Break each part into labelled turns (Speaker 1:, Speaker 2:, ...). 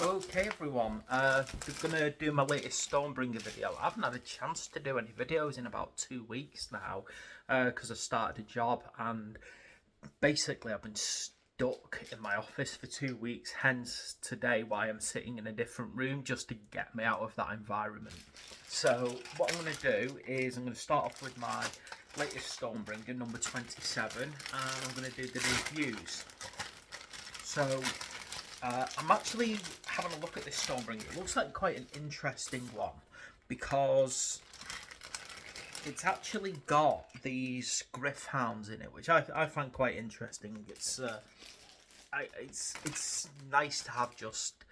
Speaker 1: Okay everyone, I'm gonna do my latest Stormbringer video. I haven't had a chance to do any videos in about 2 weeks now because I started a job and basically I've been stuck in my office for 2 weeks, hence today why I'm sitting in a different room just to get me out of that environment. So what I'm going to do is I'm going to start off with my latest Stormbringer, number 27, and I'm going to do the reviews. So I'm actually having a look at this Stormbringer. It looks like quite an interesting one because it's actually got these griff hounds in it, which I find quite interesting. It's nice to have just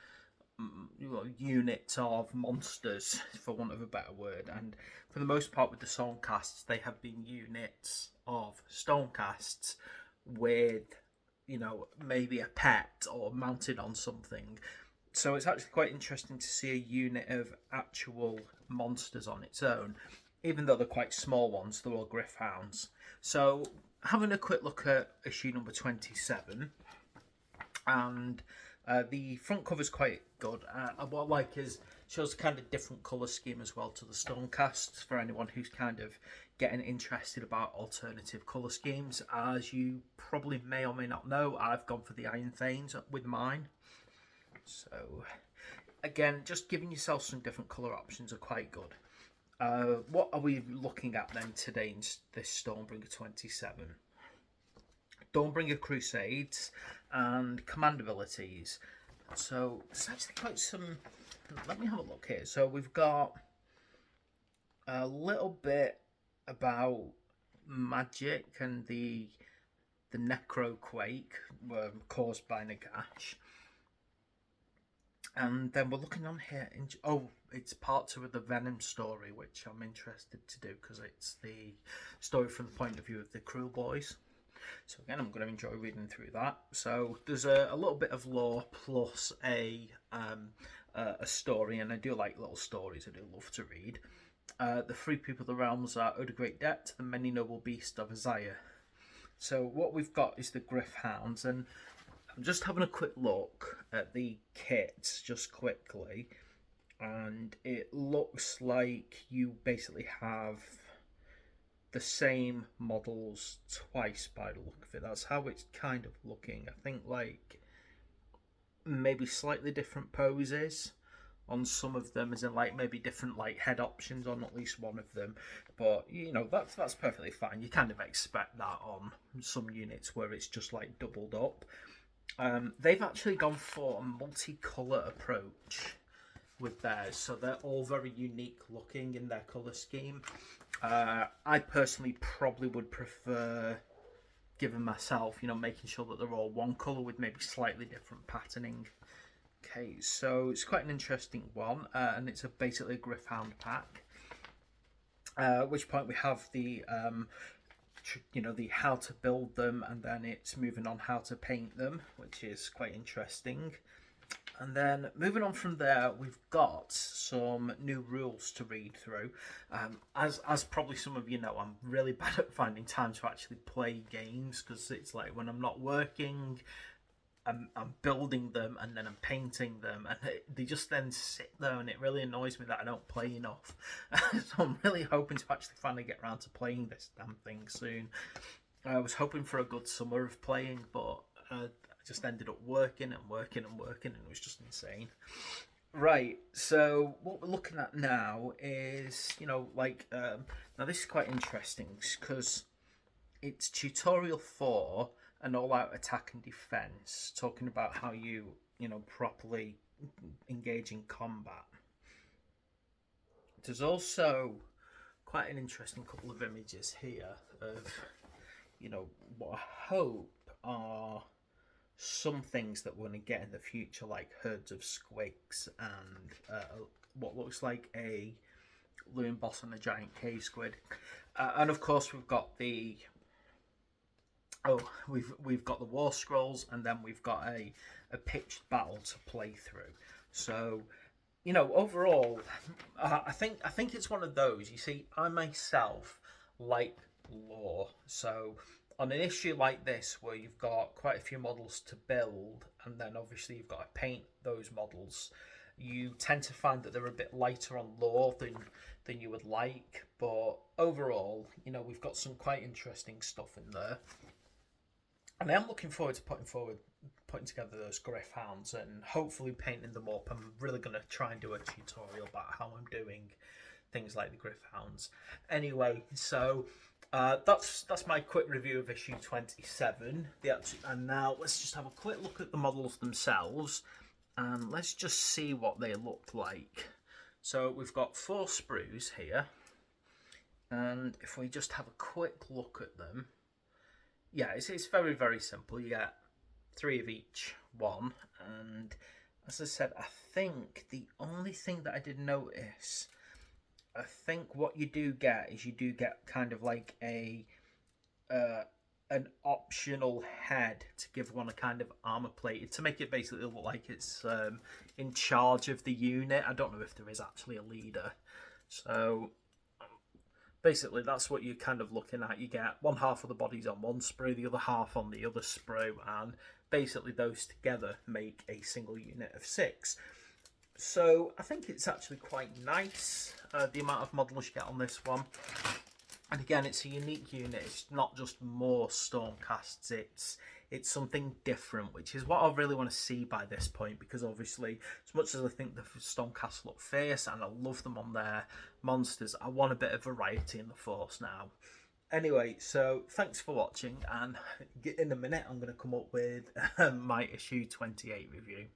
Speaker 1: units of monsters, for want of a better word, and for the most part with the Stormcasts, they have been units of Stormcasts with maybe a pet or mounted on something. So it's actually quite interesting to see a unit of actual monsters on its own, even though they're quite small ones. They're all Griffhounds. So having a quick look at issue number 27, and the front cover is quite good. What I like is shows kind of different colour scheme as well to the Stormcasts for anyone who's kind of getting interested about alternative colour schemes. As you probably may or may not know, I've gone for the Iron Thanes with mine. So again, just giving yourself some different colour options are quite good. What are we looking at then today in this Stormbringer 27? Stormbringer Crusades and command abilities. So there's actually quite some. Let me have a look here. So we've got a little bit about magic and the necro quake caused by Nagash. And then we're looking on here. It's part 2 of the Venom story, which I'm interested to do because it's the story from the point of view of the Kruleboyz. So again, I'm going to enjoy reading through that. So there's a little bit of lore plus a story, and I do like little stories. I do love to read. The three people of the realms are Ode Great Debt, the many noble beasts of Isaiah. So what we've got is the Griff Hounds, and I'm just having a quick look at the kits just quickly, and it looks like you basically have the same models twice by the look of it. That's how it's kind of looking. I think like maybe slightly different poses on some of them, as in like maybe different like head options on at least one of them. But that's perfectly fine. You kind of expect that on some units where it's just like doubled up. They've actually gone for a multicolour approach with theirs, so they're all very unique looking in their colour scheme. I personally probably would prefer, given myself, making sure that they're all one colour with maybe slightly different patterning. Okay, so it's quite an interesting one, and it's basically a Griffhound pack. At which point we have the the how to build them, and then it's moving on how to paint them, which is quite interesting. And then moving on from there, we've got some new rules to read through. As probably some of you know, I'm really bad at finding time to actually play games because it's like when I'm not working, I'm building them and then I'm painting them, and they just then sit there, and it really annoys me that I don't play enough. So I'm really hoping to actually finally get around to playing this damn thing soon. I was hoping for a good summer of playing, but I just ended up working and working and working, and it was just insane. Right, so what we're looking at now is, now this is quite interesting because it's tutorial 4, an all-out attack and defense, talking about how you properly engage in combat. There's also quite an interesting couple of images here of what I hope are some things that we're going to get in the future, like herds of squigs and what looks like a loon boss and a giant cave squid, and of course we've got the we've got the war scrolls, and then we've got a pitched battle to play through. So overall, I think it's one of those. You see, I myself like lore, so on an issue like this where you've got quite a few models to build and then obviously you've got to paint those models. You tend to find that they're a bit lighter on lore than you would like, but overall, you know, we've got some quite interesting stuff in there. And I am looking forward to putting together those Griffhounds and hopefully painting them up. I'm really going to try and do a tutorial about how I'm doing things like the Griffhounds. Anyway, so that's my quick review of issue 27. And now let's just have a quick look at the models themselves, and let's just see what they look like. So we've got 4 sprues here, and if we just have a quick look at them, yeah, it's very, very simple. You get 3 of each one, and as I said, I think the only thing that I did notice, I think what you do get is you do get kind of like a an optional head to give one a kind of armor plated to make it basically look like it's in charge of the unit. I don't know if there is actually a leader. So basically that's what you're kind of looking at. You get one half of the bodies on one sprue, the other half on the other sprue, and basically those together make a single unit of 6. So I think it's actually quite nice, the amount of models you get on this one. And again, it's a unique unit. It's not just more Stormcasts. It's something different, which is what I really want to see by this point. Because obviously, as much as I think the Stormcasts look fierce and I love them on their monsters, I want a bit of variety in the Force now. Anyway, so thanks for watching, and in a minute I'm going to come up with my issue 28 review.